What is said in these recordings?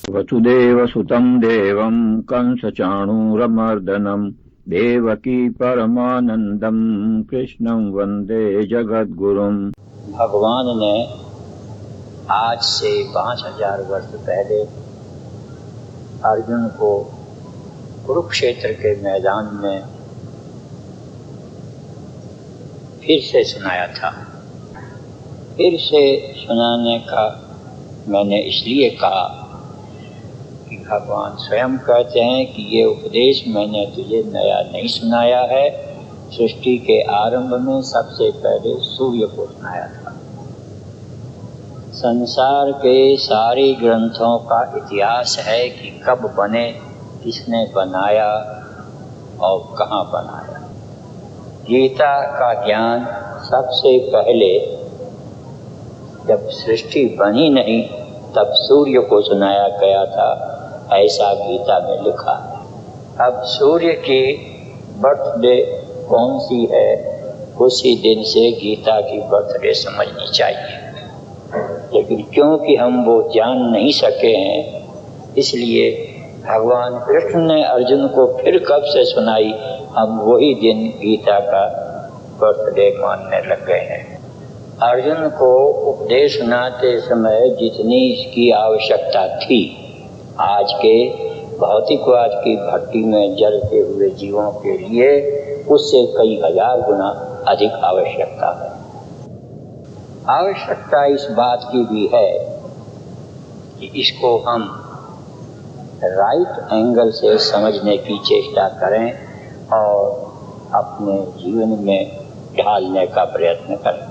वसुदेवसुतं देवं कंसचाणूरमर्दनं देवकी परमानंदं कृष्णं वंदे जगद्गुरुम्। भगवान ने आज से 5000 वर्ष पहले अर्जुन को कुरुक्षेत्र के मैदान में फिर से सुनाया था। फिर से सुनाने का मैंने इसलिए कहा कि भगवान स्वयं कहते हैं कि ये उपदेश मैंने तुझे नया नहीं सुनाया है। सृष्टि के आरंभ में सबसे पहले सूर्य को सुनाया था। संसार के सारे ग्रंथों का इतिहास है कि कब बने, किसने बनाया और कहाँ बनाया। गीता का ज्ञान सबसे पहले जब सृष्टि बनी नहीं तब सूर्य को सुनाया गया था, ऐसा गीता में लिखा है। अब सूर्य की बर्थडे कौन सी है, उसी दिन से गीता की बर्थडे समझनी चाहिए। लेकिन क्योंकि हम वो जान नहीं सके हैं, इसलिए भगवान कृष्ण ने अर्जुन को फिर कब से सुनाई, हम वही दिन गीता का बर्थडे मानने लग गए हैं। अर्जुन को उपदेश सुनाते समय जितनी इसकी आवश्यकता थी, आज के भौतिकवाद की भट्टी में जलते हुए जीवों के लिए उससे कई हजार गुना अधिक आवश्यकता है। आवश्यकता इस बात की भी है कि इसको हम राइट एंगल से समझने की चेष्टा करें और अपने जीवन में ढालने का प्रयत्न करें।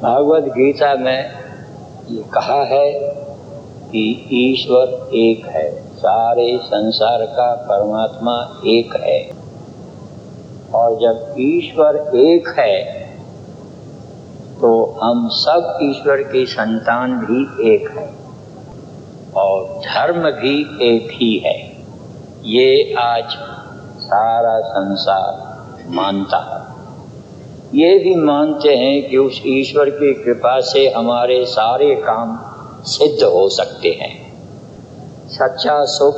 भगवद गीता में ये कहा है कि ईश्वर एक है, सारे संसार का परमात्मा एक है। और जब ईश्वर एक है तो हम सब ईश्वर की संतान भी एक है और धर्म भी एक ही है। ये आज सारा संसार मानता है। ये भी मानते हैं कि उस ईश्वर की कृपा से हमारे सारे काम सिद्ध हो सकते हैं। सच्चा सुख,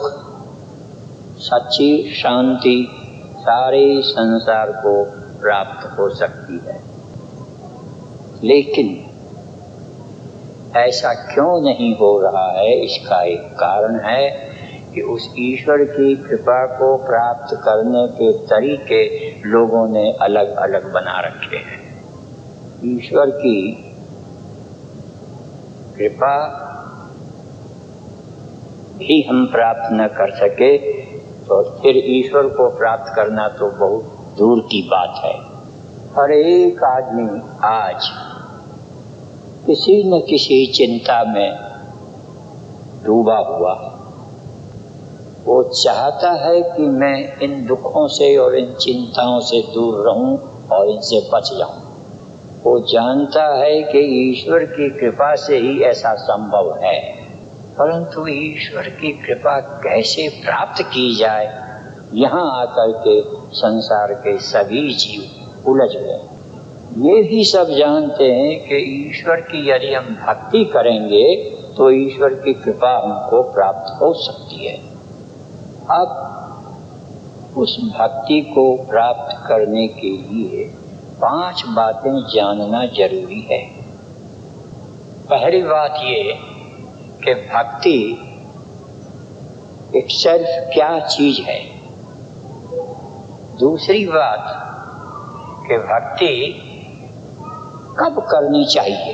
सच्ची शांति सारे संसार को प्राप्त हो सकती है। लेकिन ऐसा क्यों नहीं हो रहा है, इसका एक कारण है कि उस ईश्वर की कृपा को प्राप्त करने के तरीके लोगों ने अलग अलग बना रखे हैं। ईश्वर की कृपा भी हम प्राप्त न कर सके तो फिर ईश्वर को प्राप्त करना तो बहुत दूर की बात है। हर एक आदमी आज किसी न किसी चिंता में डूबा हुआ। वो चाहता है कि मैं इन दुखों से और इन चिंताओं से दूर रहूं और इनसे बच जाऊं। वो जानता है कि ईश्वर की कृपा से ही ऐसा संभव है, परंतु ईश्वर की कृपा कैसे प्राप्त की जाए, यहाँ आकर के संसार के सभी जीव उलझ गए। ये भी सब जानते हैं कि ईश्वर की यदि हम भक्ति करेंगे तो ईश्वर की कृपा हमको प्राप्त हो सकती है। अब उस भक्ति को प्राप्त करने के लिए 5 बातें जानना जरूरी है। पहली बात ये कि भक्ति इटसेल्फ क्या चीज है। दूसरी बात कि भक्ति कब करनी चाहिए।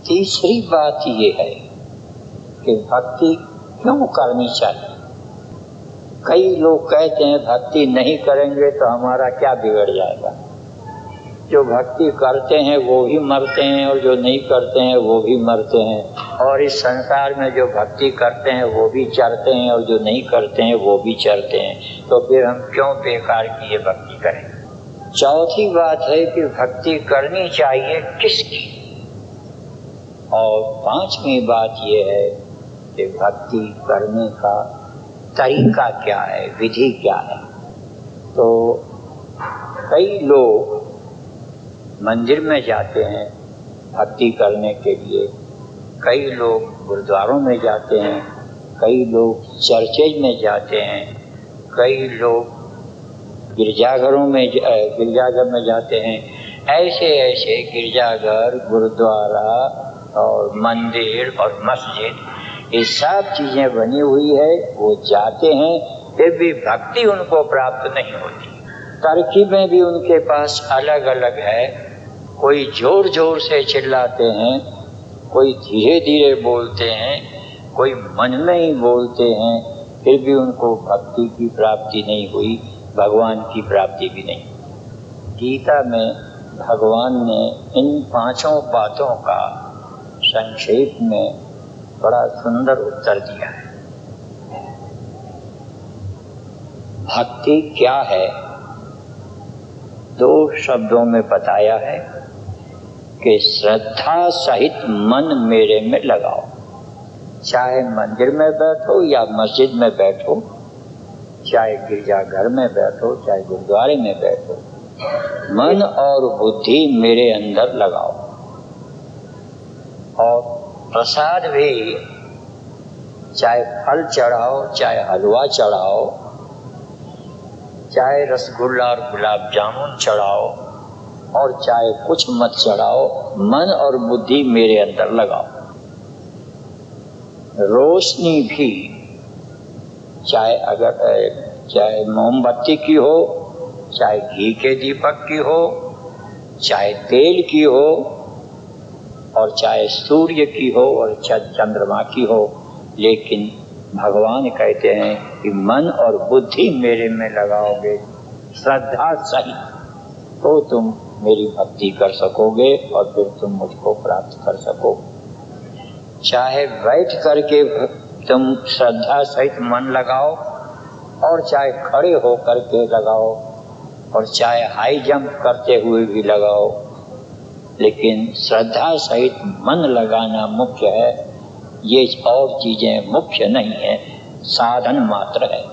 तीसरी बात ये है कि भक्ति क्यों करनी चाहिए। कई लोग कहते हैं भक्ति नहीं करेंगे तो हमारा क्या बिगड़ जाएगा। जो भक्ति करते हैं वो भी मरते हैं और जो नहीं करते हैं वो भी मरते हैं, और इस संसार में जो भक्ति करते हैं वो भी चरते हैं और जो नहीं करते हैं वो भी चरते हैं। तो फिर हम क्यों बेकार की ये भक्ति करें। चौथी बात है कि भक्ति करनी चाहिए किसकी। और 5वीं बात ये है कि भक्ति करने का तरीका क्या है, विधि क्या है। तो कई लोग मंदिर में जाते हैं भक्ति करने के लिए, कई लोग गुरुद्वारों में जाते हैं, कई लोग चर्चेज में जाते हैं, कई लोग गिरजाघर में जाते हैं। ऐसे ऐसे गिरजाघर, गुरुद्वारा और मंदिर और मस्जिद, ये सब चीज़ें बनी हुई है। वो जाते हैं, फिर भी भक्ति उनको प्राप्त नहीं होती। तरकीबें भी उनके पास अलग अलग है। कोई जोर जोर से चिल्लाते हैं, कोई धीरे धीरे बोलते हैं, कोई मन में ही बोलते हैं, फिर भी उनको भक्ति की प्राप्ति नहीं हुई, भगवान की प्राप्ति भी नहीं। गीता में भगवान ने इन 5 बातों का संक्षेप में बड़ा सुंदर उत्तर दिया है। भक्ति क्या है? 2 शब्दों में बताया है कि श्रद्धा सहित मन मेरे में लगाओ। चाहे मंदिर में बैठो या मस्जिद में बैठो, चाहे गिरजाघर में बैठो, चाहे गुरुद्वारे में बैठो, मन और बुद्धि मेरे अंदर लगाओ। और प्रसाद भी, चाहे फल चढ़ाओ, चाहे हलवा चढ़ाओ, चाहे रसगुल्ला और गुलाब जामुन चढ़ाओ, और चाहे कुछ मत चढ़ाओ, मन और बुद्धि मेरे अंदर लगाओ। रोशनी भी, चाहे मोमबत्ती की हो, चाहे घी के दीपक की हो, चाहे तेल की हो, और चाहे सूर्य की हो और चंद्रमा की हो, लेकिन भगवान कहते हैं कि मन और बुद्धि मेरे में लगाओगे श्रद्धा सही, तो तुम मेरी भक्ति कर सकोगे और फिर तुम मुझको प्राप्त कर सकोगे। चाहे बैठ करके तुम श्रद्धा सहित मन लगाओ, और चाहे खड़े हो करके लगाओ, और चाहे हाई जंप करते हुए भी लगाओ, लेकिन श्रद्धा सहित मन लगाना मुख्य है। ये और चीजें मुख्य नहीं है, साधन मात्र है।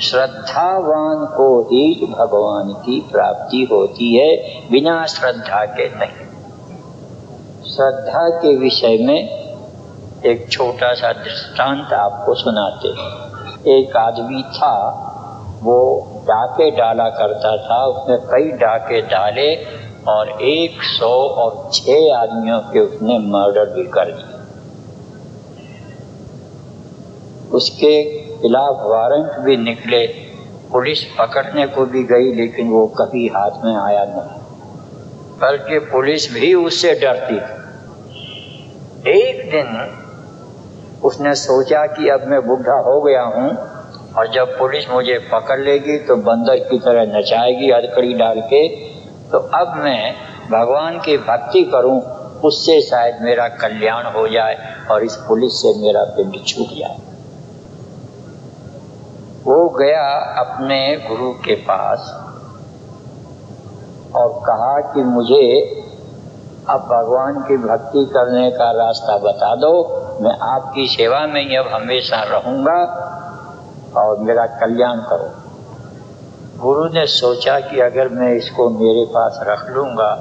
श्रद्धावान को ही भगवान की प्राप्ति होती है, बिना श्रद्धा के नहीं। श्रद्धा के विषय में एक छोटा सा दृष्टांत आपको सुनाते हैं। एक आदमी था, वो डाके डाला करता था। उसने कई डाके डाले और 106 आदमियों के उसने मर्डर भी कर दिए। उसके खिलाफ वारंट भी निकले, पुलिस पकड़ने को भी गई, लेकिन वो कभी हाथ में आया नहीं, बल्कि पुलिस भी उससे डरती थी। एक दिन उसने सोचा कि अब मैं बूढ़ा हो गया हूँ, और जब पुलिस मुझे पकड़ लेगी तो बंदर की तरह नचाएगी हथकड़ी डाल के, तो अब मैं भगवान की भक्ति करूं, उससे शायद मेरा कल्याण हो जाए और इस पुलिस से मेरा पिंड छूट जाए। वो गया अपने गुरु के पास और कहा कि मुझे अब भगवान की भक्ति करने का रास्ता बता दो, मैं आपकी सेवा में ही अब हमेशा रहूंगा और मेरा कल्याण करो। गुरु ने सोचा कि अगर मैं इसको मेरे पास रख लूँगा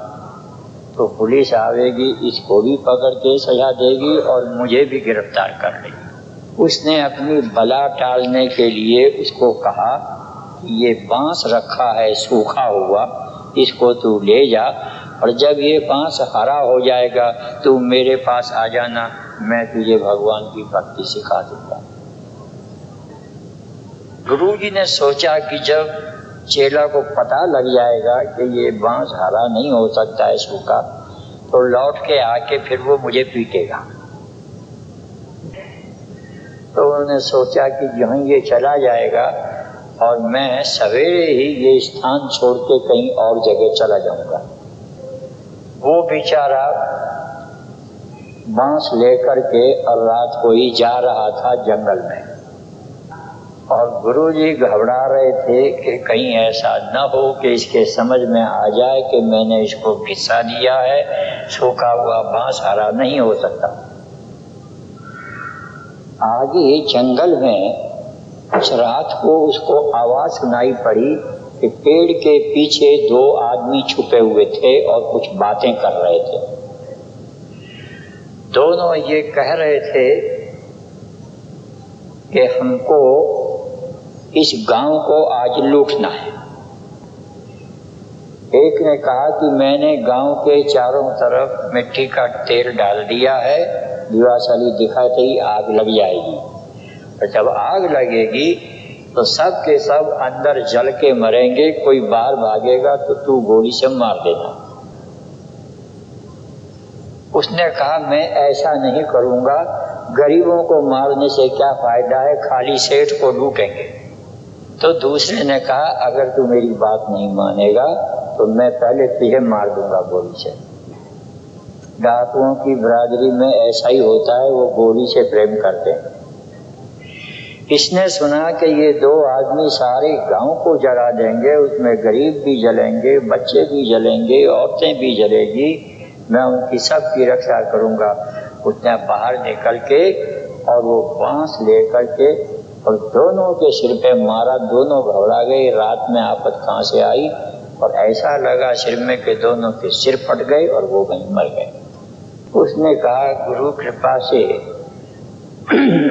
तो पुलिस आवेगी, इसको भी पकड़ के सजा देगी और मुझे भी गिरफ्तार कर लेगी। उसने अपनी बला टालने के लिए उसको कहा कि ये बांस रखा है सूखा हुआ, इसको तू ले जा, और जब ये बांस हरा हो जाएगा तू मेरे पास आ जाना, मैं तुझे भगवान की भक्ति सिखा दूंगा। गुरुजी ने सोचा कि जब चेला को पता लग जाएगा कि ये बांस हरा नहीं हो सकता है, सूखा, तो लौट के आके फिर वो मुझे पीटेगा। तो उन्होंने सोचा कि जहाँ ये चला जाएगा और मैं सवेरे ही ये स्थान छोड़ के कहीं और जगह चला जाऊंगा। वो बेचारा बांस लेकर के और रात को ही जा रहा था जंगल में, और गुरुजी घबरा रहे थे कि कहीं ऐसा न हो कि इसके समझ में आ जाए कि मैंने इसको भिसा दिया है, सूखा हुआ बांस हरा नहीं हो सकता। आगे जंगल में कुछ रात को उसको आवाज सुनाई पड़ी कि पेड़ के पीछे 2 आदमी छुपे हुए थे और कुछ बातें कर रहे थे। दोनों ये कह रहे थे कि हमको इस गांव को आज लूटना है। एक ने कहा कि मैंने गांव के चारों तरफ मिट्टी का तेल डाल दिया है, दिवासली दिखाते ही आग लग जाएगी, और जब आग लगेगी तो सब के सब अंदर जल के मरेंगे, कोई बाहर भागेगा तो तू गोली से मार देना। उसने कहा मैं ऐसा नहीं करूंगा, गरीबों को मारने से क्या फायदा है, खाली सेठ को लूटेंगे। तो दूसरे ने कहा अगर तू मेरी बात नहीं मानेगा तो मैं पहले तुझे मार दूंगा गोली से। डाकुओं की बरादरी में ऐसा ही होता है, वो गोली से प्रेम करते हैं। इसने सुना कि ये दो आदमी सारे गांव को जला देंगे, उसमें गरीब भी जलेंगे, बच्चे भी जलेंगे, औरतें भी जलेगी, मैं उनकी सब की रक्षा करूंगा। उसने बाहर निकल के और वो बांस लेकर के और दोनों के सिर पे मारा, दोनों घबरा गए। रात में आफत कहाँ से आई, और ऐसा लगा सिर में के दोनों के सिर फट गए और वो वहीं मर गए। उसने कहा गुरु कृपा से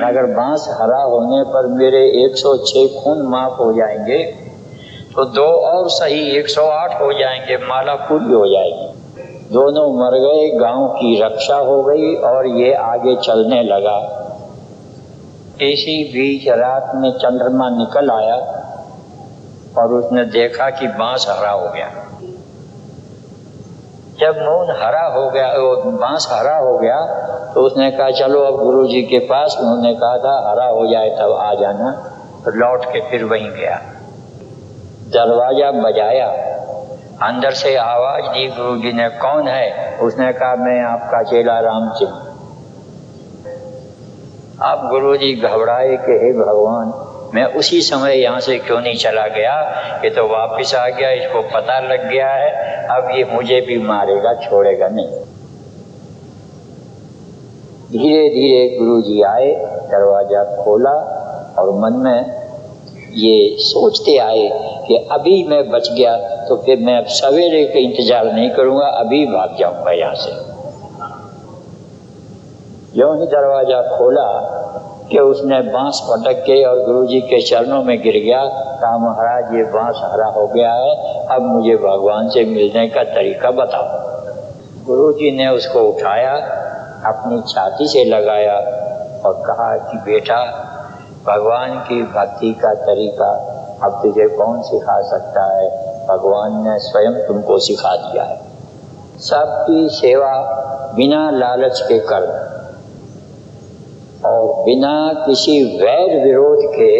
अगर बांस हरा होने पर मेरे 106 खून माफ हो जाएंगे तो दो और सही 108 हो जाएंगे, माला पूरी हो जाएगी। दोनों मर गए, गांव की रक्षा हो गई और ये आगे चलने लगा। इसी बीच रात में चंद्रमा निकल आया और उसने देखा कि बांस हरा हो गया। जब मून हरा हो गया, बांस हरा हो गया, तो उसने कहा चलो अब गुरुजी के पास। उन्होंने कहा था हरा हो जाए तब आ जाना, तो लौट के फिर वहीं गया। दरवाजा बजाया, अंदर से आवाज दी गुरुजी ने, कौन है? उसने कहा मैं आपका चेला रामचंद्र। अब गुरुजी घबराए कि हे भगवान, मैं उसी समय यहाँ से क्यों नहीं चला गया, ये तो वापस आ गया, इसको पता लग गया है, अब ये मुझे भी मारेगा, छोड़ेगा नहीं। धीरे धीरे गुरुजी आए, दरवाजा खोला और मन में ये सोचते आए कि अभी मैं बच गया तो फिर मैं अब सवेरे का इंतजार नहीं करूंगा, अभी भाग जाऊंगा यहाँ से। यूं ही दरवाजा खोला कि उसने बांस पटक के और गुरुजी के चरणों में गिर गया। कहा महाराज ये बांस हरा हो गया है, अब मुझे भगवान से मिलने का तरीका बताओ। गुरुजी ने उसको उठाया, अपनी छाती से लगाया और कहा कि बेटा भगवान की भक्ति का तरीका अब तुझे कौन सिखा सकता है, भगवान ने स्वयं तुमको सिखा दिया है। सबकी सेवा बिना लालच के करना और बिना किसी वैर विरोध के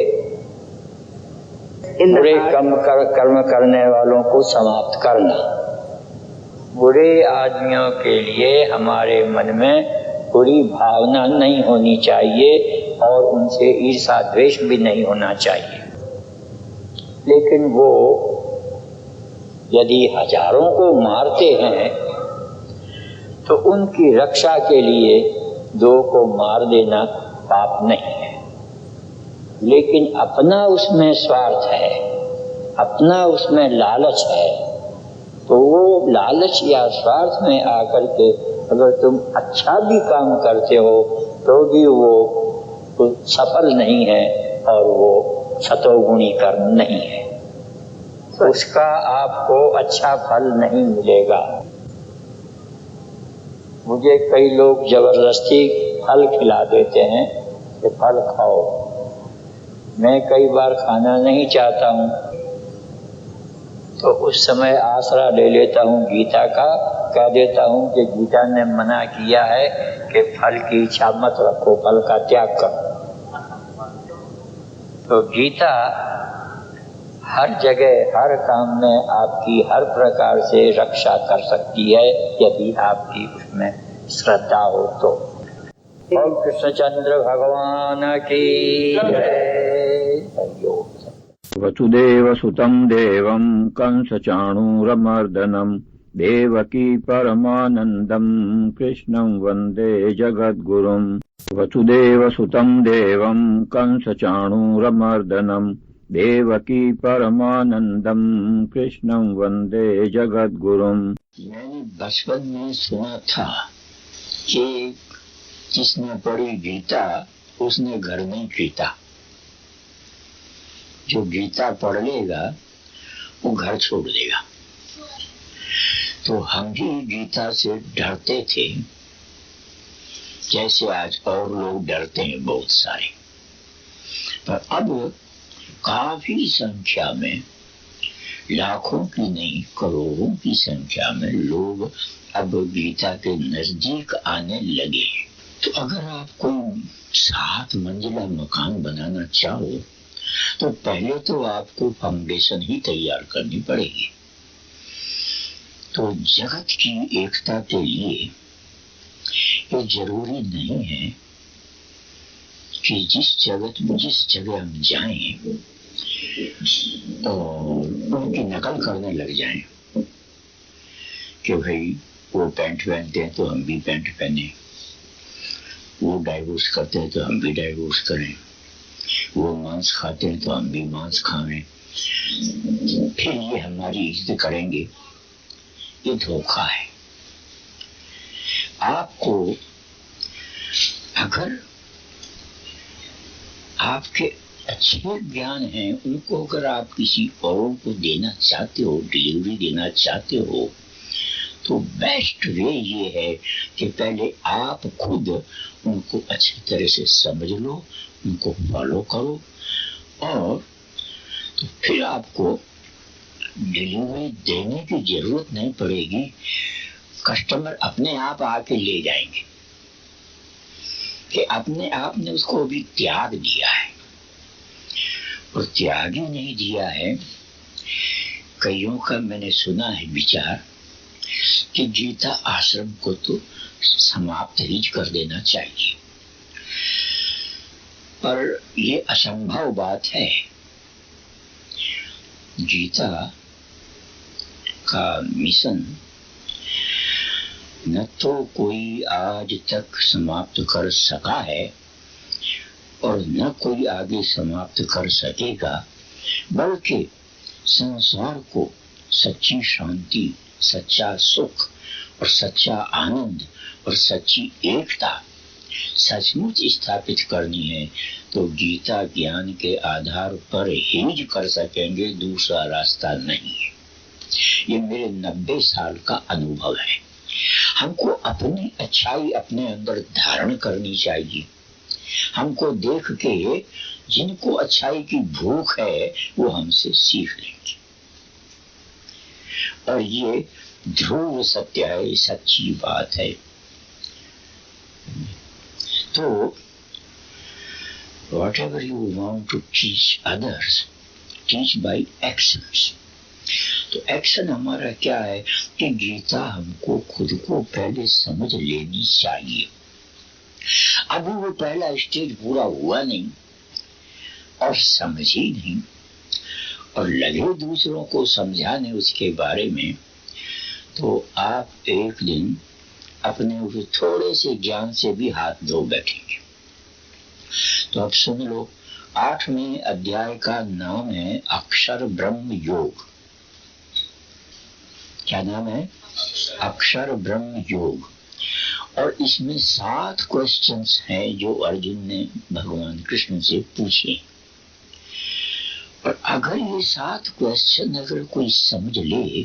बुरे कर्म करने वालों को समाप्त करना। बुरे आदमियों के लिए हमारे मन में बुरी भावना नहीं होनी चाहिए और उनसे ईर्ष्या द्वेष भी नहीं होना चाहिए। लेकिन वो यदि हजारों को मारते हैं तो उनकी रक्षा के लिए दो को मार देना पाप नहीं है। लेकिन अपना उसमें स्वार्थ है, अपना उसमें लालच है, तो वो लालच या स्वार्थ में आकर के अगर तुम अच्छा भी काम करते हो तो भी वो सफल नहीं है और वो सतोगुणी कर्म नहीं है, उसका आपको अच्छा फल नहीं मिलेगा। मुझे कई लोग जबरदस्ती फल खिला देते हैं कि फल खाओ, मैं कई बार खाना नहीं चाहता हूँ तो उस समय आसरा ले लेता हूँ गीता का, कह देता हूँ कि गीता ने मना किया है कि फल की इच्छा मत रखो, फल का त्याग करो। तो गीता हर जगह हर काम में आपकी हर प्रकार से रक्षा कर सकती है यदि आपकी उसमें श्रद्धा हो तो। और कृष्णचंद्र भगवान की जय। वसुदेव सुतं देवं कंस चाणूरमर्दनं देवकी परमानंदं कृष्णं वंदे जगद्गुरुं। वसुदेव सुतं देवं कंस चाणूरमर्दनं देवकी परमानंदं कृष्णं वंदे जगद्गुरुं। मैंने बचपन में सुना था कि जिसने पढ़ी गीता उसने घर नहीं पीता। जो गीता पढ़ लेगा वो घर छोड़ देगा। तो हम भी गीता से डरते थे जैसे आज और लोग डरते हैं बहुत सारे। पर अब काफी संख्या में, लाखों की नहीं करोड़ों की संख्या में लोग अब गीता के नजदीक आने लगे। तो अगर आप कोई 7 मंजिला मकान बनाना चाहो तो पहले तो आपको फाउंडेशन ही तैयार करनी पड़ेगी। तो जगत की एकता के लिए ये जरूरी नहीं है कि जिस जगह हम जाएं और उनकी नकल करने लग जाएं कि भाई वो पैंट पहनते हैं तो हम भी पैंट पहने, वो डाइवोर्स करते हैं तो हम भी डाइवोर्स करें, वो मांस खाते हैं तो हम भी मांस खाएं, फिर ये हमारी इज्जत करेंगे। ये धोखा है। आपको अगर आपके अच्छे ज्ञान हैं उनको अगर आप किसी और को देना चाहते हो, डिलीवरी देना चाहते हो, तो बेस्ट वे ये है कि पहले आप खुद उनको अच्छी तरह से समझ लो, उनको फॉलो करो, और तो फिर आपको डिलीवरी देने की जरूरत नहीं पड़ेगी। कस्टमर अपने आप आके ले जाएंगे कि अपने आप ने उसको अभी त्याग दिया है। और त्याग ही नहीं दिया है, कईयों का मैंने सुना है विचार कि गीता आश्रम को तो समाप्त ही कर देना चाहिए, पर ये असंभव बात है। गीता का मिशन न तो कोई आज तक समाप्त कर सका है और न कोई आगे समाप्त कर सकेगा, बल्कि संसार को सच्ची शांति, सच्चा सुख और सच्चा आनंद और सच्ची एकता सचमुच स्थापित करनी है तो गीता ज्ञान के आधार पर ही कर सकेंगे, दूसरा रास्ता नहीं है। ये मेरे 90 साल का अनुभव है। हमको अपनी अच्छाई अपने अंदर धारण करनी चाहिए। हमको देख के जिनको अच्छाई की भूख है वो हमसे सीख लेंगे, और ये ध्रुव सत्य है, सच्ची बात है। तो whatever you want to teach others, teach by actions। तो एक्शन हमारा क्या है कि गीता हमको खुद को पहले समझ लेनी चाहिए। अभी वो पहला स्टेज पूरा हुआ नहीं और समझ ही नहीं, और लगे दूसरों को समझाने उसके बारे में, तो आप एक दिन अपने उस थोड़े से ज्ञान से भी हाथ धो बैठेंगे। तो अब सुन लो, 8वें अध्याय का नाम है अक्षर ब्रह्म योग। क्या नाम है? अक्षर ब्रह्म योग। और इसमें 7 क्वेश्चंस हैं जो अर्जुन ने भगवान कृष्ण से पूछे। और अगर ये 7 क्वेश्चन अगर कोई समझ ले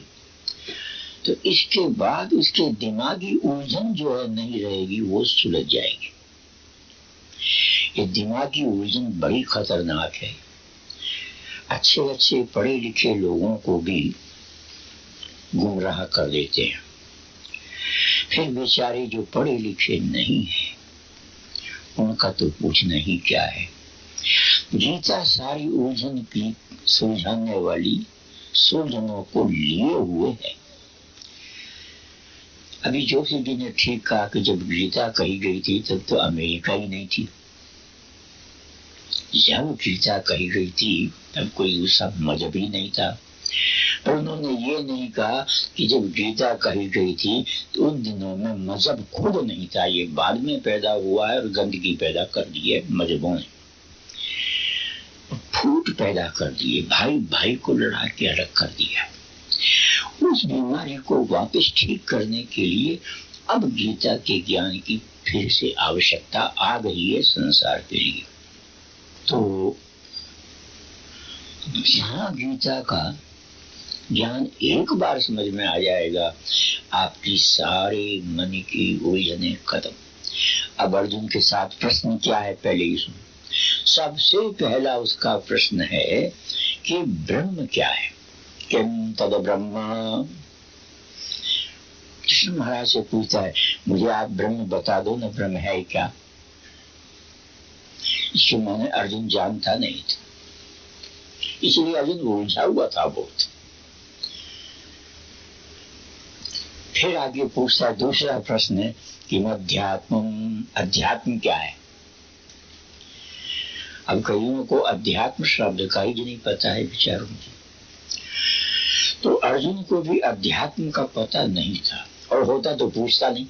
तो इसके बाद उसके दिमागी उलझन जो है नहीं रहेगी, वो सुलझ जाएगी। ये दिमागी उलझन बड़ी खतरनाक है। अच्छे अच्छे पढ़े लिखे लोगों को भी गुमराह कर देते हैं। फिर बेचारे जो पढ़े लिखे नहीं है उनका तो पूछना ही क्या है। गीता सारी उलझन की सुलझाने वाली सुलझनों को लिए हुए है। अभी जोशी जी ने ठीक कहा कि जब गीता कही गई थी तब तो अमेरिका ही नहीं थी। जब गीता कही गई थी तब कोई दूसरा मजहब ही नहीं था। पर उन्होंने ये नहीं कहा कि जब गीता कही गई थी तो उन दिनों में मजहब खुद नहीं था, ये बाद में पैदा हुआ है और गंदगी पैदा कर दी है मजहबों ने, फूट पैदा कर दिए, भाई भाई को लड़ा के अलग कर दिया। उस बीमारी को वापस ठीक करने के लिए अब गीता के ज्ञान की फिर से आवश्यकता आ गई है संसार के लिए। तो यहाँ गीता का ज्ञान एक बार समझ में आ जाएगा, आपकी सारे मन की उलझने खत्म। अब अर्जुन के साथ प्रश्न क्या है, पहले ही सुनो। सबसे पहला उसका प्रश्न है कि ब्रह्म क्या है, किम तद ब्रह्म। कृष्ण महाराज से पूछता है, मुझे आप ब्रह्म बता दो ना, ब्रह्म है क्या। इसके माने अर्जुन जानता नहीं था, इसलिए अर्जुन उलझा हुआ था बहुत। फिर आगे पूछता है दूसरा प्रश्न है कि अध्यात्म, अध्यात्म क्या है। अब कईयों को अध्यात्म शब्द का ही नहीं पता है विचारों की। तो अर्जुन को भी अध्यात्म का पता नहीं था, और होता तो पूछता नहीं।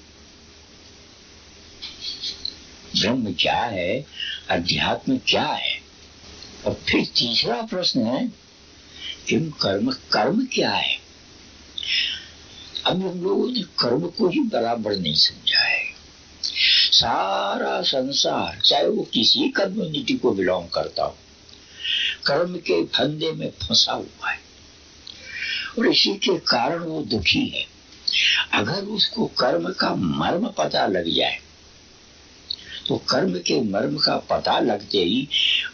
ब्रह्म क्या है, अध्यात्म क्या है। और फिर तीसरा प्रश्न है किम कर्म, कर्म क्या है। अब हम लोगों ने कर्म को ही बराबर नहीं समझा है। सारा संसार चाहे वो किसी कम्युनिटी को बिलोंग करता हो, कर्म के फंदे में फंसा हुआ है, और इसी के कारण वो दुखी है। अगर उसको कर्म का मर्म पता लग जाए तो कर्म के मर्म का पता लगते ही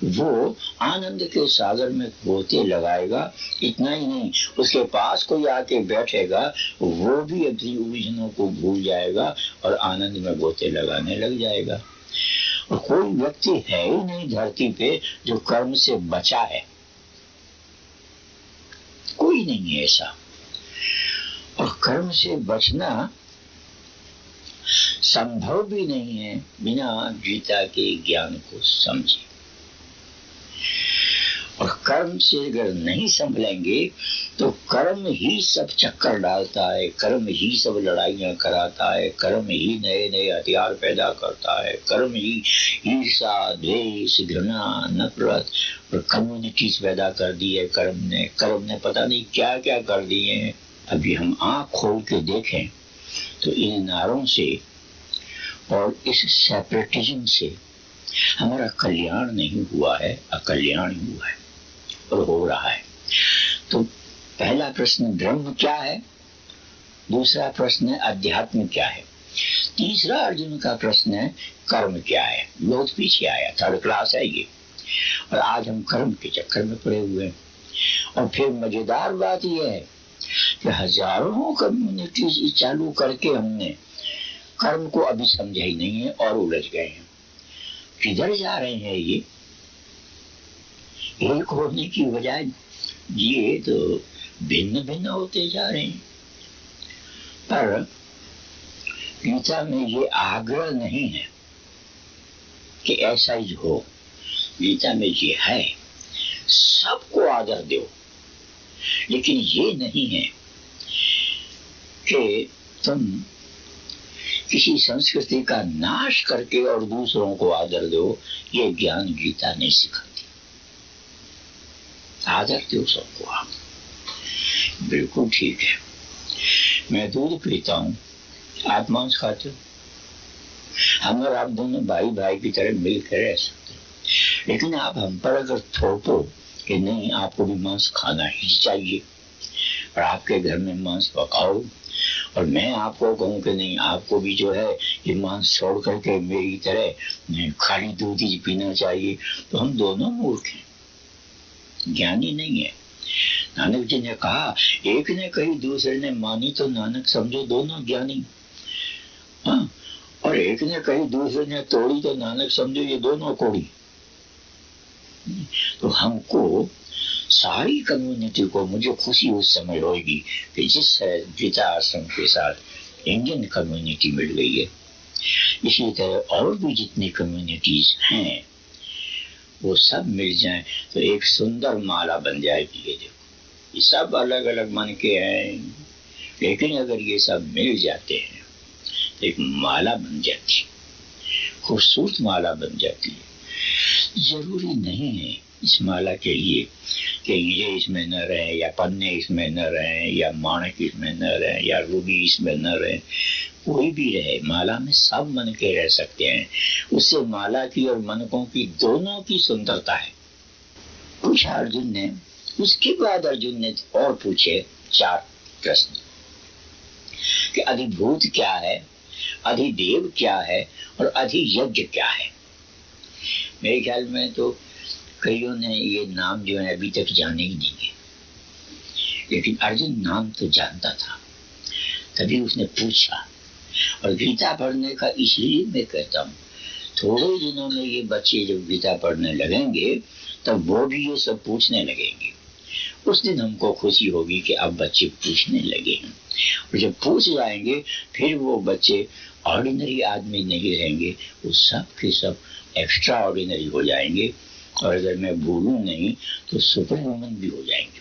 वो आनंद के सागर में गोते लगाएगा। इतना ही नहीं, उसके पास कोई आके बैठेगा, वो भी अपनी उलझनों को भूल जाएगा और आनंद में गोते लगाने लग जाएगा। और कोई व्यक्ति है ही नहीं धरती पे जो कर्म से बचा है, कोई नहीं है ऐसा। और कर्म से बचना संभव भी नहीं है बिना गीता के ज्ञान को समझे। और कर्म से अगर नहीं संभलेंगे तो कर्म ही सब चक्कर डालता है, कर्म ही सब लड़ाइयां कराता है, कर्म ही नए नए हथियार पैदा करता है, कर्म ही ईर्षा, द्वेष, घृणा, नफरत और कम्युनिटीज पैदा कर दी है। कर्म ने पता नहीं क्या क्या कर दिए हैं। अभी हम आंख खोल के देखें तो इन नारों से और इस सेपरेटिज्म से हमारा कल्याण नहीं हुआ है, अकल्याण हुआ है और हो रहा है। तो पहला प्रश्न ब्रह्म क्या है, दूसरा प्रश्न है अध्यात्म क्या है, तीसरा अर्जुन का प्रश्न है कर्म क्या है। बहुत पीछे आया, थर्ड क्लास है ये, और आज हम कर्म के चक्कर में पड़े हुए हैं। और फिर मजेदार बात यह है कि हजारों कम्युनिटीज चालू करके हमने कर्म को अभी समझा ही नहीं है और उलझ गए हैं। किधर जा रहे हैं ये, एक होने की बजाय ये तो भिन्न भिन्न होते जा रहे हैं। पर गीता में ये आग्रह नहीं है कि ऐसा ही हो। गीता में ये है सबको आदर दो, लेकिन ये नहीं है कि तुम किसी संस्कृति का नाश करके और दूसरों को आदर दो। ये ज्ञान गीता नहीं सिखाती। आदर दो सबको आप। बिल्कुल ठीक है, मैं दूध पीता हूँ, आप मांस खाते हो, हम और आप दोनों भाई भाई की तरह मिलकर रह सकते हो। लेकिन आप हम पर अगर थोपो कि नहीं आपको भी मांस खाना ही चाहिए, और आपके घर में मांस पकाओ, और मैं आपको कहूँ कि नहीं आपको भी जो है ये मांस छोड़ करके मेरी तरह खाली दूध ही पीना चाहिए, तो हम दोनों मूर्ख हैं, ज्ञानी नहीं है। नानक जी ने कहा, एक ने कही दूसरे ने मानी तो नानक समझो दोनों ज्ञानी। हाँ, और एक ने कही दूसरे ने तोड़ी तो नानक समझो ये दोनों कोड़ी। तो हमको सारी कम्युनिटी को, मुझे खुशी उस समय होगी कि जिस गीता आश्रम के साथ इंडियन कम्युनिटी मिल गई है, इसी तरह और भी जितनी कम्युनिटीज हैं वो सब मिल जाएं तो एक सुंदर माला बन जाएगी। ये देखो, ये सब अलग अलग मन के हैं, लेकिन अगर ये सब मिल जाते हैं तो एक माला बन जाती, खूबसूरत माला बन जाती है। जरूरी नहीं है इस माला के लिए कि ये इसमें न रहे, या पन्ने इसमें न रहे, या माणक इसमें न रहे, या रूबी इसमें न रहे। कोई भी रहे, माला में सब मन के रह सकते हैं। उससे माला की और मनकों की दोनों की सुंदरता है। पूछा अर्जुन ने। उसके बाद अर्जुन ने और पूछे 4 प्रश्न कि अधिभूत क्या है, अधिदेव क्या है और अधियज्ञ क्या है। मेरे ख्याल में तो कईयों ने ये नाम जो है अभी तक जाने ही नहीं है, लेकिन अर्जुन नाम तो जानता था, तभी उसने पूछा। और गीता पढ़ने का इसलिए मैं कहता हूँ, थोड़े दिनों में ये बच्चे जब गीता पढ़ने लगेंगे तब वो भी ये सब पूछने लगेंगे। उस दिन हमको खुशी होगी कि अब बच्चे पूछने लगे हैं। और जब पूछ जाएंगे फिर वो बच्चे ऑर्डिनरी आदमी नहीं रहेंगे, वो सब के सब एक्स्ट्रा ऑर्डिनरी हो जाएंगे। और अगर मैं भूलूं नहीं तो सुपर ह्यूमन भी हो जाएंगे।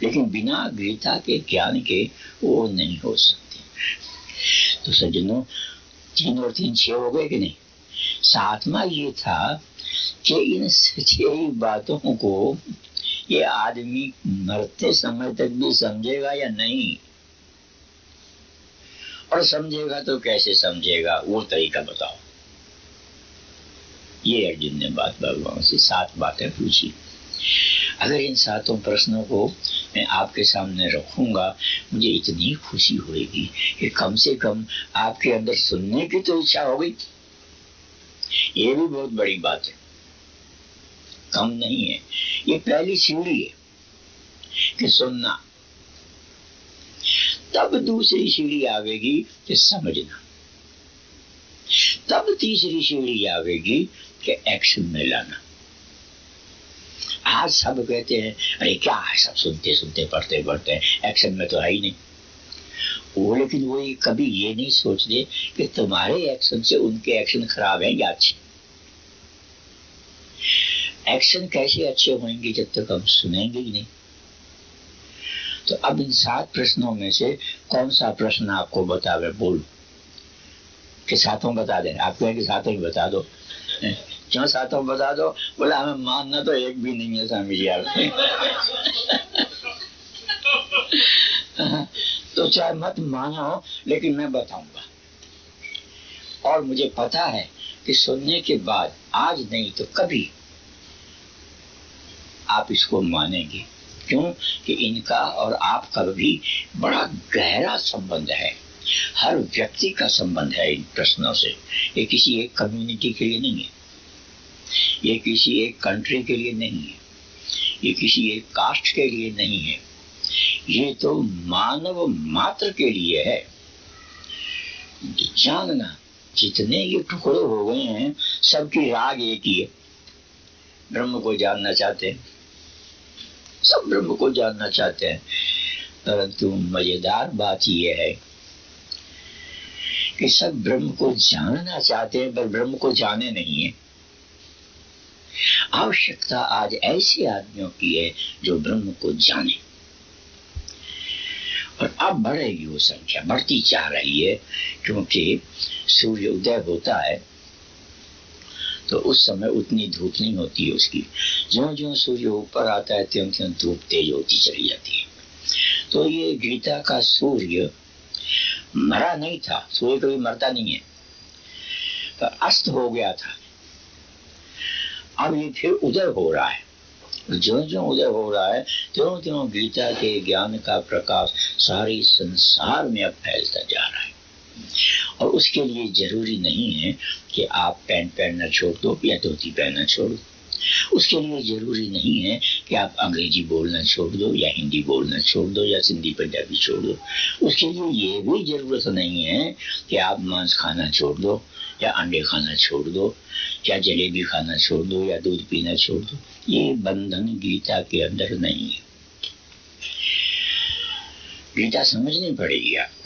लेकिन बिना गीता के ज्ञान के वो नहीं हो सकते। तो सज्जनों, 3 और 3 6 हो गए कि नहीं। 7वां ये था कि इन 6 बातों को ये आदमी मरते समय तक भी समझेगा या नहीं, और समझेगा तो कैसे समझेगा, वो तरीका बताओ। ये अर्जुन ने बात भगवान से 7 बातें पूछी। अगर इन 7 प्रश्नों को मैं आपके सामने रखूंगा, मुझे इतनी खुशी होगी कि कम से कम आपके अंदर सुनने की तो इच्छा हो गई। ये भी बहुत बड़ी बात है, कम नहीं है। ये पहली सीढ़ी है कि सुनना, तब दूसरी सीढ़ी आवेगी कि समझना, तब तीसरी सीढ़ी आवेगी कि एक्शन में लाना। आज सब कहते हैं अरे क्या है, सब सुनते सुनते पढ़ते पढ़ते एक्शन में तो है ही नहीं वो। लेकिन वो कभी ये नहीं सोचते कि तुम्हारे एक्शन से उनके एक्शन खराब हैं या अच्छे। एक्शन कैसे अच्छे होंगे जब तक हम सुनेंगे ही नहीं। तो अब इन 7 प्रश्नों में से कौन सा प्रश्न आपको बतावे, बोलो कि 7 बता दें। आप कहें कि 7 ही बता दो। क्यों 7 बता दो? बोला हमें मानना तो एक भी नहीं है स्वामी जी आप। तो चाहे मत मानो, लेकिन मैं बताऊंगा। और मुझे पता है कि सुनने के बाद आज नहीं तो कभी आप इसको मानेंगे। क्यों कि इनका और आपका भी बड़ा गहरा संबंध है। हर व्यक्ति का संबंध है इन प्रश्नों से। ये किसी एक कम्युनिटी के लिए नहीं है, ये किसी एक कंट्री के लिए नहीं है, ये किसी एक कास्ट के लिए नहीं है, ये तो मानव मात्र के लिए है। जानना, जितने ये टुकड़े हो गए हैं सबकी राग एक ही है, ब्रह्म को जानना चाहते हैं, सब ब्रह्म को जानना चाहते हैं। परंतु मजेदार बात यह है कि सब ब्रह्म को जानना चाहते हैं पर ब्रह्म को जाने नहीं है। आवश्यकता आज ऐसे आदमियों की है जो ब्रह्म को जाने। और अब बढ़ेगी वो संख्या, बढ़ती जा रही है, क्योंकि सूर्य उदय होता है तो उस समय उतनी धूप नहीं होती है उसकी। ज्यों ज्यों सूर्य ऊपर आता है त्यों त्यों धूप तेज होती चली जाती है। तो ये गीता का सूर्य मरा नहीं था, सूर्य कभी मरता नहीं है, तो अस्त हो गया था। अब ये फिर उदय हो रहा है। ज्यों ज्यों उदय हो रहा है त्यों त्यों गीता के ज्ञान का प्रकाश सारे संसार में अब फैलता जा रहा है। और उसके लिए जरूरी नहीं है कि आप पैंट पहनना छोड़ दो या धोती पहनना छोड़ दो। उसके लिए जरूरी नहीं है कि आप अंग्रेजी बोलना छोड़ दो या हिंदी बोलना छोड़ दो या सिंधी पंजाबी छोड़ दो। उसके लिए ये भी जरूरत नहीं है कि आप मांस खाना छोड़ दो या अंडे खाना छोड़ दो या जलेबी खाना छोड़ दो या दूध पीना छोड़ दो। ये बंधन गीता के अंदर नहीं है। गीता समझनी पड़ेगी आपको।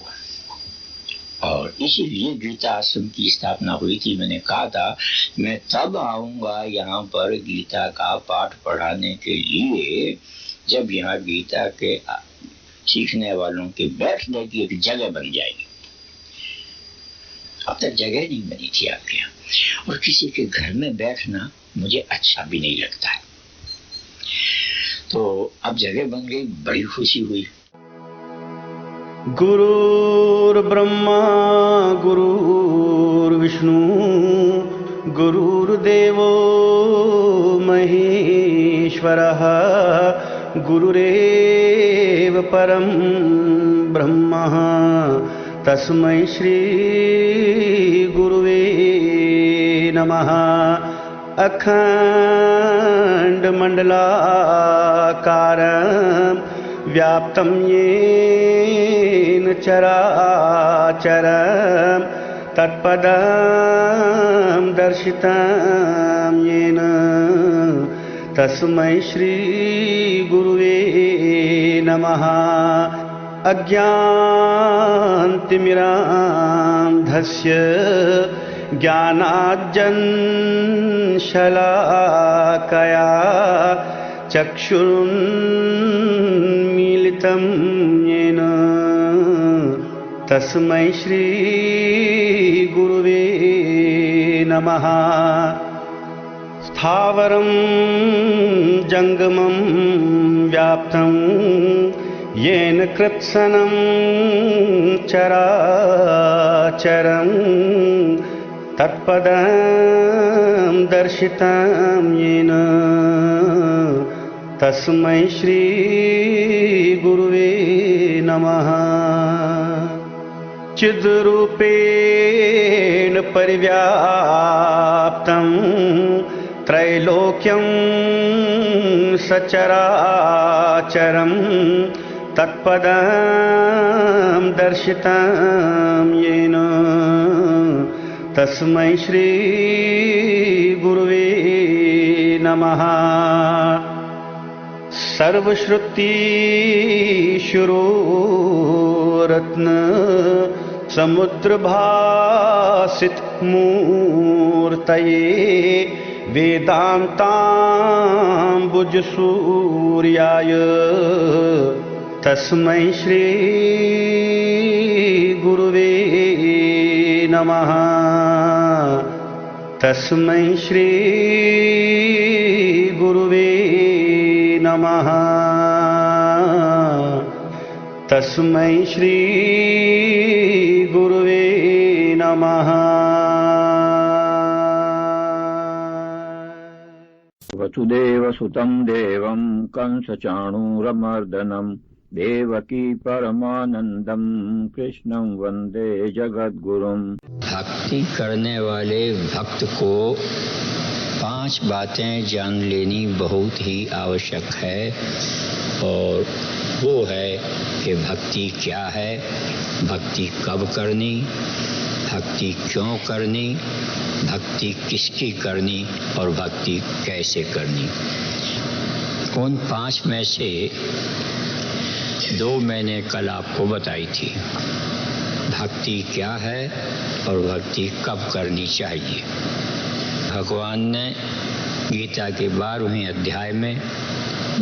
और इसीलिए गीता आश्रम की स्थापना हुई थी। मैंने कहा था मैं तब आऊंगा यहाँ पर गीता का पाठ पढ़ाने के लिए जब यहाँ गीता के सीखने वालों के बैठने की एक जगह बन जाएगी। अब तक जगह नहीं बनी थी आपके यहाँ, और किसी के घर में बैठना मुझे अच्छा भी नहीं लगता है। तो अब जगह बन गई, बड़ी खुशी हुई। गुरुर्ब्रह्मा गुरुर्विष्णु गुरुर्देवो महेश्वरः गुरुरेव परं ब्रह्म तस्मै श्री गुरुवे नमः। अखण्डमण्डलाकारं व्याप्तं येन चराचरं तत्पदं दर्शितं येन तस्मै श्री गुरुवे नमः। अज्ञानतिमिरान्धस्य ज्ञानाञ्जनशलाकया चक्षुरुन्मीलितं येन तस्मै श्री गुरुवे नमः। स्थावरं जङ्गमं व्याप्तं येन कृत्स्नं चराचरं तत्पदं दर्शितं येन तस्मै श्री गुरुवे नमः। चिद्रूपेण परिव्याप्तं त्रैलोक्यं सचराचरं तत्पदं दर्शितं येन तस्मै श्री गुरुवे नमः। सर्वश्रुतिशिरोरत्न समुद्रभासित मूर्तये वेदान्ताम्बुजसूर्याय तस्मै श्री गुरुवे नमः। तस्मै श्री गुरुवे नमः। तस्मै श्री गुरुवे नमः। वसुदेवसुतं देवं कंसचाणूरमर्दनं देवकी परमानंदम कृष्णं वंदे जगद्गुरुम। भक्ति करने वाले भक्त को 5 बातें जान लेनी बहुत ही आवश्यक है, और वो है कि भक्ति क्या है, भक्ति कब करनी, भक्ति क्यों करनी, भक्ति किसकी करनी और भक्ति कैसे करनी। उन 5 में से 2 मैंने कल आपको बताई थी। भक्ति क्या है और भक्ति कब करनी चाहिए। भगवान ने गीता के 12वें अध्याय में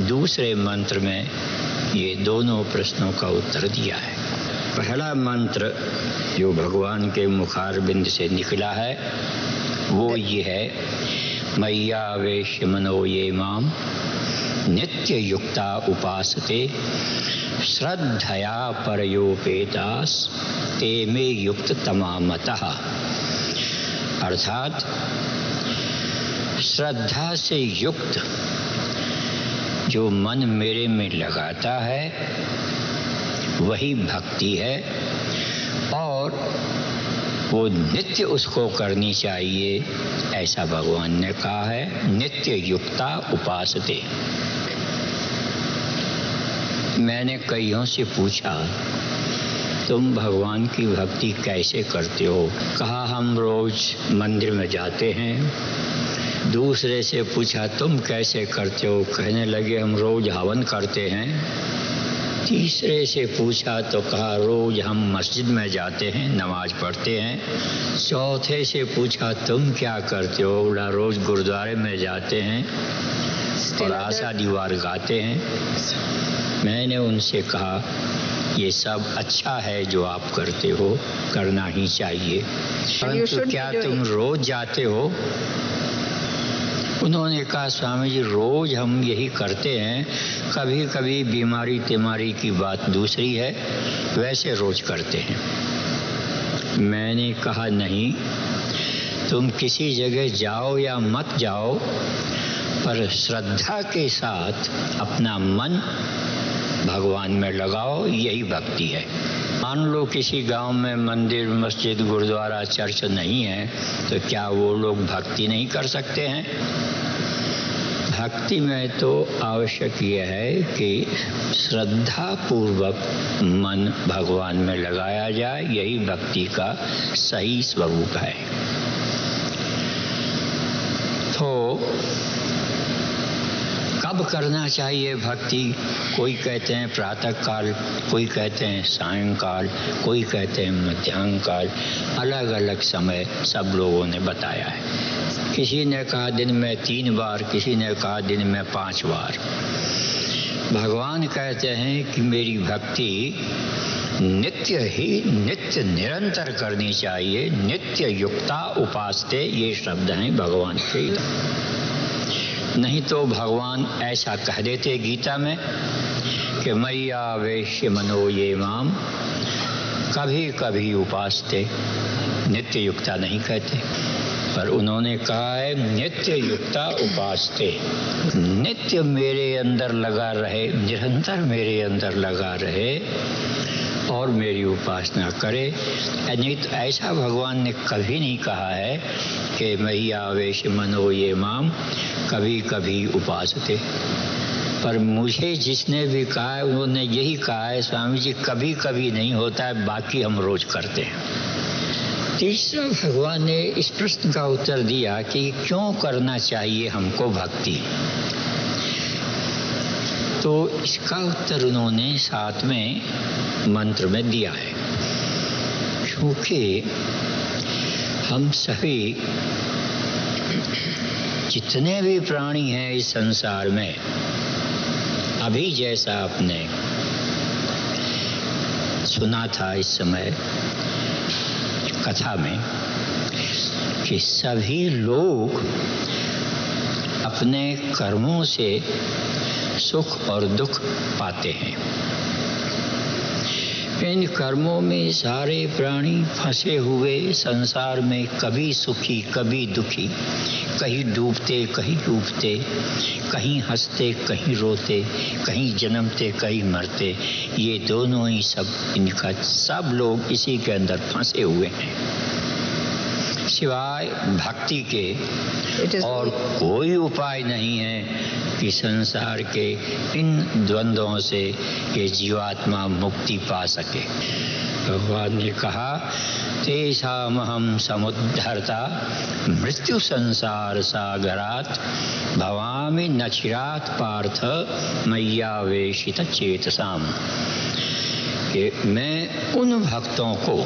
दूसरे मंत्र में ये दोनों प्रश्नों का उत्तर दिया है। पहला मंत्र जो भगवान के मुखारबिंद से निकला है वो ये है, मय्यावेश्य मनो ये माम नित्य युक्ता उपासते श्रद्धया परयोपेतास ते मे युक्त तमामतः। अर्थात श्रद्धा से युक्त जो मन मेरे में लगाता है वही भक्ति है, और वो नित्य उसको करनी चाहिए, ऐसा भगवान ने कहा है। नित्य युक्ता उपासते। मैंने कईयों से पूछा, तुम भगवान की भक्ति कैसे करते हो? कहा, हम रोज मंदिर में जाते हैं। दूसरे से पूछा, तुम कैसे करते हो? कहने लगे, हम रोज हवन करते हैं। तीसरे से पूछा तो कहा, रोज हम मस्जिद में जाते हैं, नमाज पढ़ते हैं। चौथे से पूछा, तुम क्या करते हो? बोला, रोज गुरुद्वारे में जाते हैं और आशा दीवार गाते हैं। मैंने उनसे कहा, ये सब अच्छा है जो आप करते हो, करना ही चाहिए, परंतु क्या तुम रोज जाते हो? उन्होंने कहा स्वामी जी रोज हम यही करते हैं, कभी कभी बीमारी तिमारी की बात दूसरी है, वैसे रोज करते हैं। मैंने कहा नहीं, तुम किसी जगह जाओ या मत जाओ, पर श्रद्धा के साथ अपना मन भगवान में लगाओ, यही भक्ति है। मान लो किसी गांव में मंदिर मस्जिद गुरुद्वारा चर्च नहीं है, तो क्या वो लोग भक्ति नहीं कर सकते हैं? भक्ति में तो आवश्यक यह है कि श्रद्धा पूर्वक मन भगवान में लगाया जाए, यही भक्ति का सही स्वरूप है। तो कब करना चाहिए भक्ति? कोई कहते हैं प्रातः काल, कोई कहते हैं सायंकाल, कोई कहते हैं मध्याह्न काल, अलग अलग समय सब लोगों ने बताया है। किसी ने कहा दिन में 3 बार, किसी ने कहा दिन में 5 बार। भगवान कहते हैं कि मेरी भक्ति नित्य निरंतर करनी चाहिए, नित्य युक्ता उपासते, ये शब्द हैं भगवान के। नहीं तो भगवान ऐसा कह देते गीता में कि मैया वेश्य मनो ये माम, कभी कभी उपासते, नित्य युक्ता नहीं कहते। पर उन्होंने कहा है नित्य युक्ता उपासते, नित्य मेरे अंदर लगा रहे, निरंतर मेरे अंदर लगा रहे और मेरी उपासना करे। नहीं तो ऐसा भगवान ने कभी नहीं कहा है कि मैया वेश मनो ये माम, कभी कभी उपासते। पर मुझे जिसने भी कहा है उन्होंने यही कहा है स्वामी जी कभी कभी नहीं होता है, बाकी हम रोज करते हैं। तीसरा भगवान ने इस प्रश्न का उत्तर दिया कि क्यों करना चाहिए हमको भक्ति। तो इसका उत्तर उन्होंने 7वें मंत्र में दिया है। क्योंकि हम सभी जितने भी प्राणी हैं इस संसार में, अभी जैसा आपने सुना था इस समय कथा में कि सभी लोग अपने कर्मों से सुख और दुख पाते हैं। इन कर्मों में सारे प्राणी फंसे हुए संसार में, कभी सुखी कभी दुखी, कहीं डूबते कहीं डूबते, कहीं हंसते कहीं रोते, कहीं जन्मते कहीं मरते। ये दोनों ही इनका सब लोग इसी के अंदर फंसे हुए हैं। सिवाय भक्ति के और कोई उपाय नहीं है कि संसार के इन द्वंद्वों से ये जीवात्मा मुक्ति पा सके। भगवान ने कहा तेषामहं समुद्धर्ता मृत्यु संसार सागरात भवामि न चिरात् पार्थ मय्यावेशित चेतसाम। कि मैं उन भक्तों को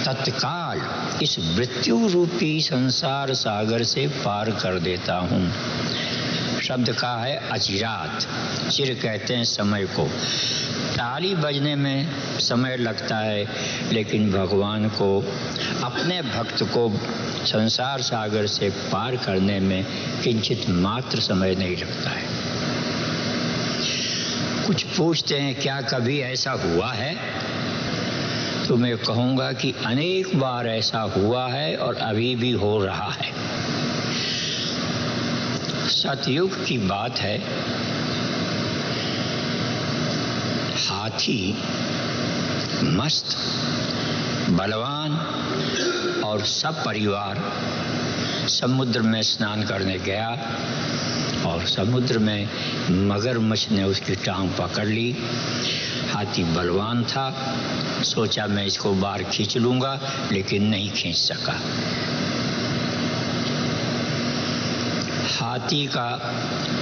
तत्काल इस मृत्यु रूपी संसार सागर से पार कर देता हूँ। शब्द का है अचिरात, चिर कहते हैं समय को। ताली बजने में समय लगता है, लेकिन भगवान को, अपने भक्त को संसार सागर से पार करने में किंचित मात्र समय नहीं लगता है। कुछ पूछते हैं क्या कभी ऐसा हुआ है? तो मैं कहूँगा कि अनेक बार ऐसा हुआ है और अभी भी हो रहा है। सतयुग की बात है, हाथी मस्त बलवान और सब परिवार समुद्र में स्नान करने गया और समुद्र में मगरमच्छ ने उसकी टांग पकड़ ली। हाथी बलवान था, सोचा मैं इसको बाहर खींच लूंगा, लेकिन नहीं खींच सका। हाथी का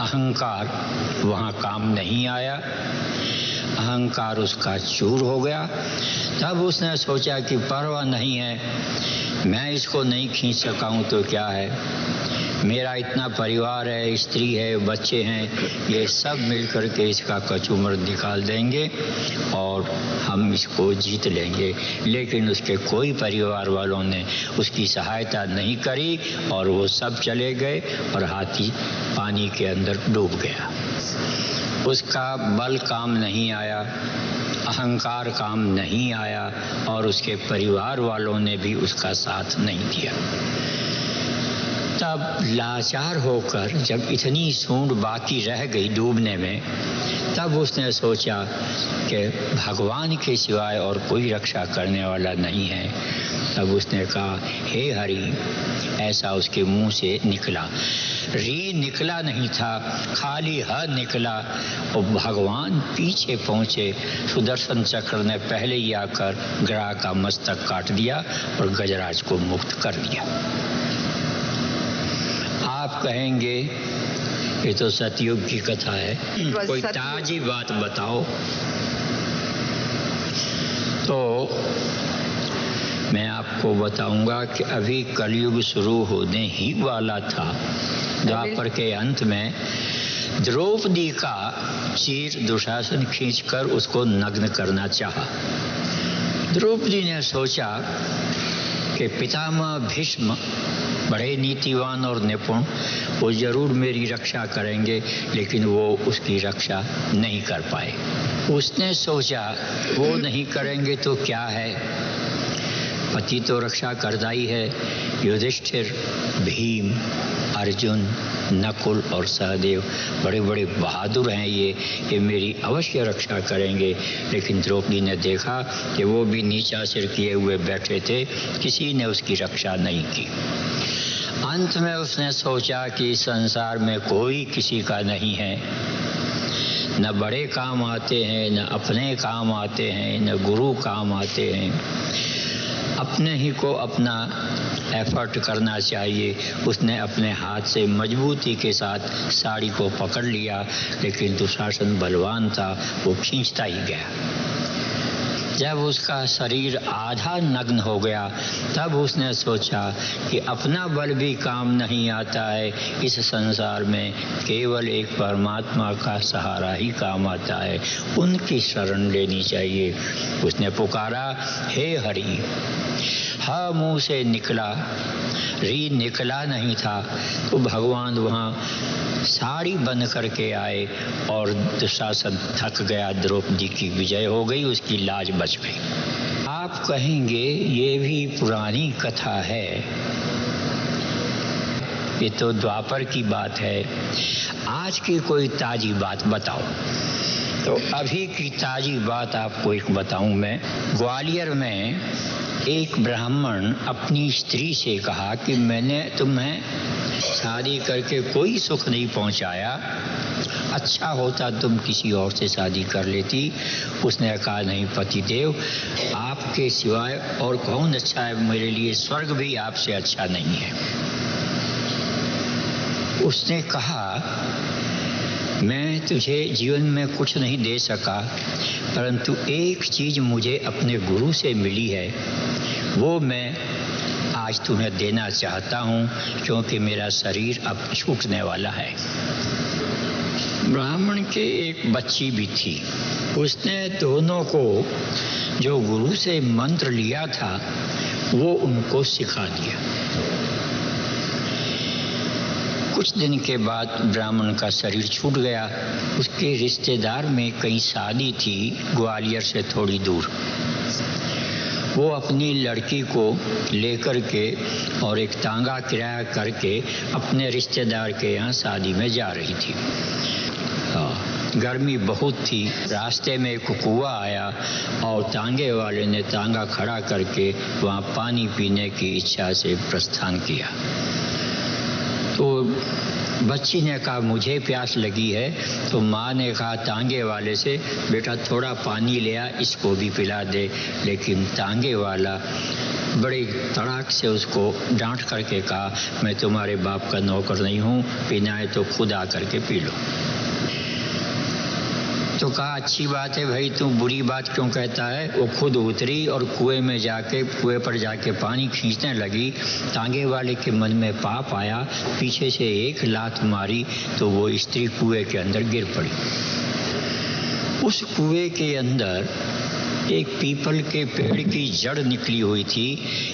अहंकार वहाँ काम नहीं आया, अहंकार उसका चूर हो गया। तब उसने सोचा कि परवाह नहीं है, मैं इसको नहीं खींच सका हूँ तो क्या है, मेरा इतना परिवार है, स्त्री है, बच्चे हैं, ये सब मिलकर के इसका कचूमर निकाल देंगे और हम इसको जीत लेंगे। लेकिन उसके कोई परिवार वालों ने उसकी सहायता नहीं करी और वो सब चले गए और हाथी पानी के अंदर डूब गया। उसका बल काम नहीं आया, अहंकार काम नहीं आया और उसके परिवार वालों ने भी उसका साथ नहीं दिया। तब लाचार होकर जब इतनी सूंड बाकी रह गई डूबने में, तब उसने सोचा कि भगवान के सिवाय और कोई रक्षा करने वाला नहीं है। तब उसने कहा, हे हरि, ऐसा उसके मुंह से निकला। री निकला नहीं था, खाली ह निकला और भगवान पीछे पहुंचे। सुदर्शन चक्र ने पहले ही आकर ग्राह का मस्तक काट दिया और गजराज को मुक्त कर दिया। आप कहेंगे ये तो सतयुग की कथा है, कोई ताजी बात बताओ। तो मैं आपको बताऊंगा कि अभी कलयुग शुरू होने ही वाला था। द्वापर के अंत में द्रौपदी का चीर दुशासन खींचकर उसको नग्न करना चाहा। द्रौपदी ने सोचा कि पितामह भीष्म बड़े नीतिवान और निपुण, वो जरूर मेरी रक्षा करेंगे, लेकिन वो उसकी रक्षा नहीं कर पाए। उसने सोचा वो नहीं करेंगे तो क्या है, पति तो रक्षा करता ही है। युधिष्ठिर, भीम, अर्जुन, नकुल और सहदेव बड़े बड़े बहादुर हैं, ये मेरी अवश्य रक्षा करेंगे। लेकिन द्रौपदी ने देखा कि वो भी नीचा सिर किए हुए बैठे थे, किसी ने उसकी रक्षा नहीं की। अंत में उसने सोचा कि संसार में कोई किसी का नहीं है, न बड़े काम आते हैं, न अपने काम आते हैं, न गुरु काम आते हैं। अपने ही को अपना एफर्ट करना चाहिए। उसने अपने हाथ से मजबूती के साथ साड़ी को पकड़ लिया, लेकिन दुशासन बलवान था, वो खींचता ही गया। जब उसका शरीर आधा नग्न हो गया, तब उसने सोचा कि अपना बल भी काम नहीं आता है, इस संसार में केवल एक परमात्मा का सहारा ही काम आता है, उनकी शरण लेनी चाहिए। उसने पुकारा, हे हरि। हा मुंह से निकला, री निकला नहीं था। तो भगवान वहाँ साड़ी बन करके आए और दुशासन थक गया, द्रौपदी की विजय हो गई, उसकी लाज बच गई। आप कहेंगे ये भी पुरानी कथा है, ये तो द्वापर की बात है, आज की कोई ताजी बात बताओ। तो अभी की ताजी बात आपको एक बताऊं मैं। ग्वालियर में एक ब्राह्मण अपनी स्त्री से कहा कि मैंने तुम्हें शादी करके कोई सुख नहीं पहुंचाया, अच्छा होता तुम किसी और से शादी कर लेती। उसने कहा, नहीं पतिदेव, आपके सिवाय और कौन अच्छा है मेरे लिए, स्वर्ग भी आपसे अच्छा नहीं है। उसने कहा, मैं तुझे जीवन में कुछ नहीं दे सका, परंतु एक चीज मुझे अपने गुरु से मिली है, वो मैं आज तुम्हें देना चाहता हूँ, क्योंकि मेरा शरीर अब छूटने वाला है। ब्राह्मण के एक बच्ची भी थी। उसने दोनों को जो गुरु से मंत्र लिया था वो उनको सिखा दिया। कुछ दिन के बाद ब्राह्मण का शरीर छूट गया। उसके रिश्तेदार में कहीं शादी थी ग्वालियर से थोड़ी दूर। वो अपनी लड़की को लेकर के और एक तांगा किराया करके अपने रिश्तेदार के यहाँ शादी में जा रही थी। गर्मी बहुत थी। रास्ते में एक कुआं आया और तांगे वाले ने तांगा खड़ा करके वहाँ पानी पीने की इच्छा से प्रस्थान किया। तो बच्ची ने कहा, मुझे प्यास लगी है। तो माँ ने कहा तांगे वाले से, बेटा थोड़ा पानी ले आ, इसको भी पिला दे। लेकिन तांगे वाला बड़े तड़ाक से उसको डांट करके कहा, मैं तुम्हारे बाप का नौकर नहीं हूँ, पीना है तो खुद आ करके पी लो। तो कहा अच्छी बात है भाई, तू बुरी बात क्यों कहता है। वो खुद उतरी और कुएं पर जाके पानी खींचने लगी। तांगे वाले के मन में पाप आया, पीछे से एक लात मारी तो वो स्त्री कुएं के अंदर गिर पड़ी। उस कुएं के अंदर एक पीपल के पेड़ की जड़ निकली हुई थी।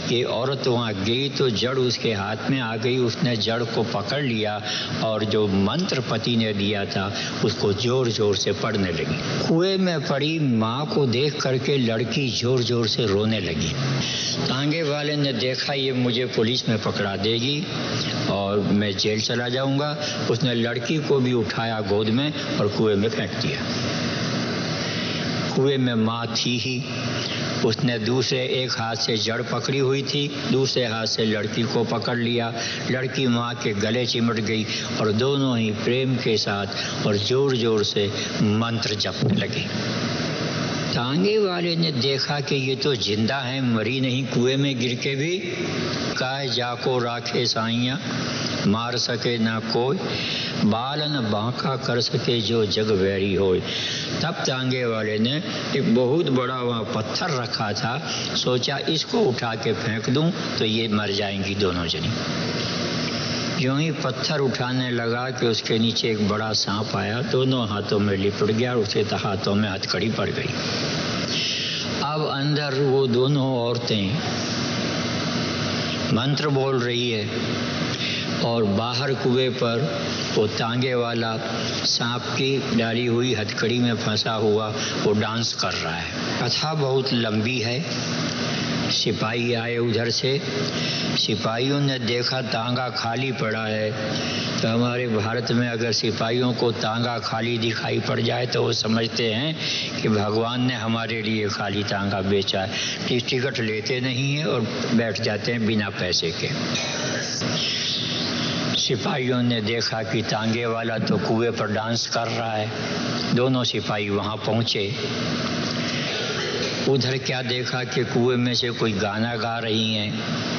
ये औरत वहाँ गिरी तो जड़ उसके हाथ में आ गई। उसने जड़ को पकड़ लिया और जो मंत्र पति ने दिया था उसको जोर जोर से पढ़ने लगी। कुएं में पड़ी माँ को देख करके लड़की जोर जोर से रोने लगी। तांगे वाले ने देखा ये मुझे पुलिस में पकड़ा देगी और मैं जेल चला जाऊंगा। उसने लड़की को भी उठाया गोद में और कुएं में फेंक दिया। कुएं में माँ थी ही। उसने दूसरे एक हाथ से जड़ पकड़ी हुई थी, दूसरे हाथ से लड़की को पकड़ लिया। लड़की माँ के गले चिमट गई और दोनों ही प्रेम के साथ और जोर जोर से मंत्र जपने लगे। तांगे वाले ने देखा कि ये तो जिंदा है, मरी नहीं, कुएं में गिर के भी। काय जाको राखे साइया, मार सके ना कोई, बालन बांका कर सके जो जग वैरी होए। तब तांगे वाले ने एक बहुत बड़ा वहाँ पत्थर रखा था, सोचा इसको उठा के फेंक दूं तो ये मर जाएंगी दोनों जनी। यूं ही पत्थर उठाने लगा कि उसके नीचे एक बड़ा सांप आया, दोनों हाथों में लिपट गया और उसके हाथों में हथकड़ी पड़ गई। अब अंदर वो दोनों औरतें मंत्र बोल रही है और बाहर कुएं पर वो तांगे वाला सांप की डाली हुई हथकड़ी में फंसा हुआ वो डांस कर रहा है। कथा बहुत लंबी है। सिपाही आए उधर से। सिपाहियों ने देखा तांगा खाली पड़ा है। तो हमारे भारत में अगर सिपाहियों को तांगा खाली दिखाई पड़ जाए तो वो समझते हैं कि भगवान ने हमारे लिए खाली तांगा बेचा है। टिकट लेते नहीं है और बैठ जाते हैं बिना पैसे के। सिपाहियों ने देखा कि तांगे वाला तो कुएं पर डांस कर रहा है। दोनों सिपाही वहाँ पहुँचे। उधर क्या देखा कि कुएं में से कोई गाना गा रही हैं।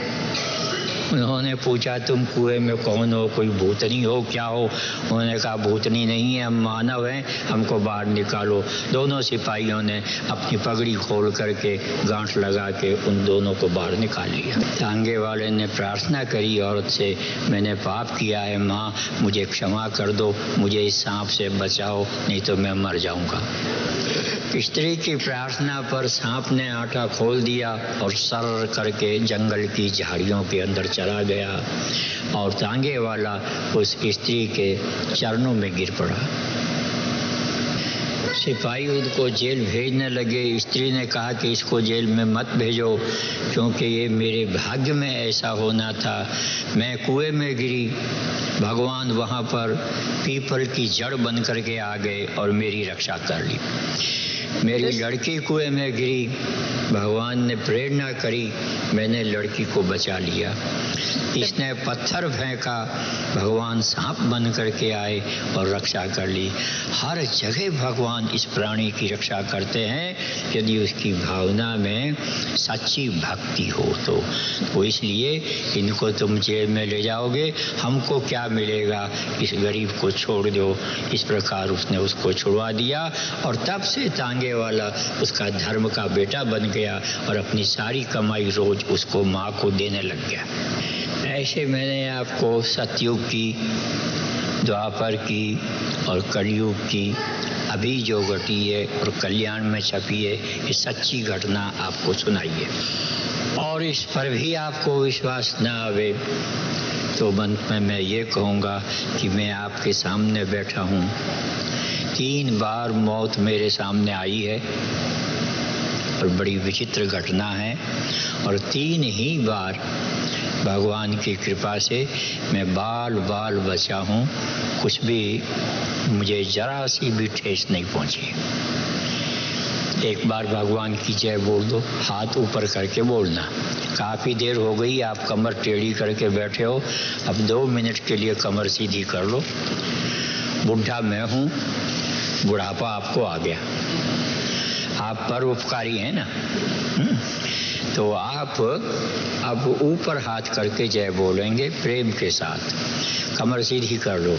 उन्होंने पूछा तुम कुएं में कौन हो, कोई भूतनी हो क्या हो। उन्होंने कहा भूतनी नहीं है, हम मानव हैं, हमको बाहर निकालो। दोनों सिपाहियों ने अपनी पगड़ी खोल करके गांठ लगा के उन दोनों को बाहर निकाल लिया। तांगे वाले ने प्रार्थना करी औरत से, मैंने पाप किया है माँ, मुझे क्षमा कर दो, मुझे इस सांप से बचाओ, नहीं तो मैं मर जाऊंगा। स्त्री की प्रार्थना पर सांप ने आटा खोल दिया और सर करके जंगल की झाड़ियों के अंदर चला गया और तांगे वाला उस स्त्री के चरणों में गिर पड़ा। सिपाही उनको जेल भेजने लगे। स्त्री ने कहा कि इसको जेल में मत भेजो, क्योंकि ये मेरे भाग्य में ऐसा होना था। मैं कुएं में गिरी, भगवान वहाँ पर पीपल की जड़ बन करके आ गए और मेरी रक्षा कर ली। मेरी लड़की कुएं में गिरी, भगवान ने प्रेरणा करी, मैंने लड़की को बचा लिया। इसने पत्थर फेंका, भगवान सांप बन करके आए और रक्षा कर ली। हर जगह भगवान इस प्राणी की रक्षा करते हैं यदि उसकी भावना में सच्ची भक्ति हो तो इसलिए इनको तुम जेल में ले जाओगे, हमको क्या मिलेगा, इस गरीब को छोड़ दो। इस प्रकार उसने उसको छुड़वा दिया और तब से तांगे वाला उसका धर्म का बेटा बन गया और अपनी सारी कमाई रोज उसको माँ को देने लग गया। ऐसे मैंने आपको सतयुग की, द्वापर की और कलयुग की अभी जो घटी है और कल्याण में छपी है, ये सच्ची घटना आपको सुनाई है। और इस पर भी आपको विश्वास न आवे तो अंत में मैं ये कहूँगा कि मैं आपके सामने बैठा हूँ। 3 बार मौत मेरे सामने आई है और बड़ी विचित्र घटना है और 3 ही बार भगवान की कृपा से मैं बाल बाल बचा हूँ। कुछ भी मुझे जरा सी भी ठेस नहीं पहुँची। एक बार भगवान की जय बोल दो, हाथ ऊपर करके बोलना। काफ़ी देर हो गई, आप कमर टेढ़ी करके बैठे हो, अब 2 मिनट के लिए कमर सीधी कर लो। बुढ़ा मैं हूँ, बुढ़ापा आपको आ गया, आप परोपकारी हैं ना, तो आप अब ऊपर हाथ करके जय बोलेंगे प्रेम के साथ। कमर सीधी कर लो।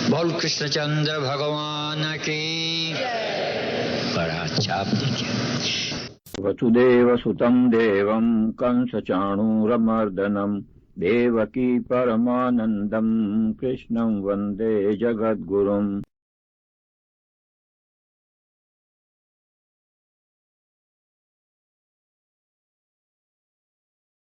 बोल कृष्णचंद्र भगवान की। बड़ा अच्छा आप देखिए। वसुदेवसुतं देवं कंसचाणूरमर्दनं देवकी परमानन्दं कृष्णं वन्दे जगद्गुरुम्।